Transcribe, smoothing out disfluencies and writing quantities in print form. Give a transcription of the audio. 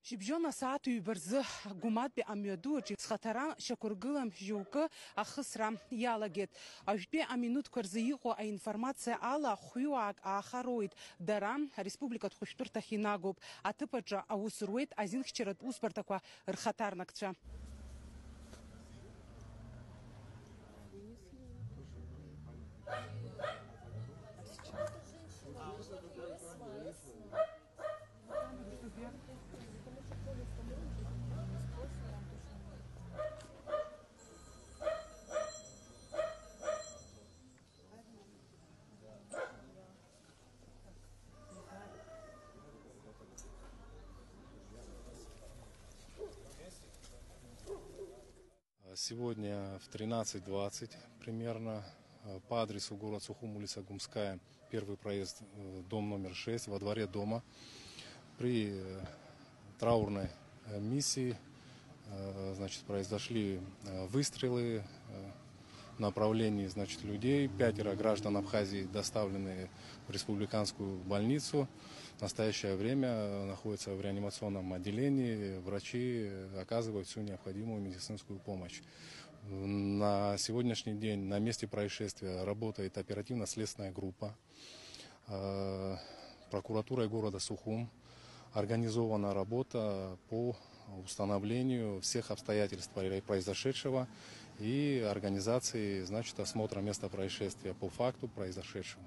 Шибжона саату юберзы гумат бе амиадуаджи схатаран шакургылам жука ахысра ялагет. Ажбе аминут кварзииго а информация ала хуюак ахароид дарам республика тхуштурта хинагуб атыпаджа аусрует азинхчерат успартаква рхатарнакча. Сегодня в 13:20 примерно по адресу город Сухум, улица Гумская, первый проезд, дом номер 6, во дворе дома. При траурной миссии произошли выстрелы в направлении людей. 5 граждан Абхазии доставлены в республиканскую больницу. В настоящее время находятся в реанимационном отделении. Врачи оказывают всю необходимую медицинскую помощь. На сегодняшний день на месте происшествия работает оперативно-следственная группа. Прокуратурой города Сухум организована работа по установлению всех обстоятельств произошедшего и организации осмотра места происшествия по факту произошедшего.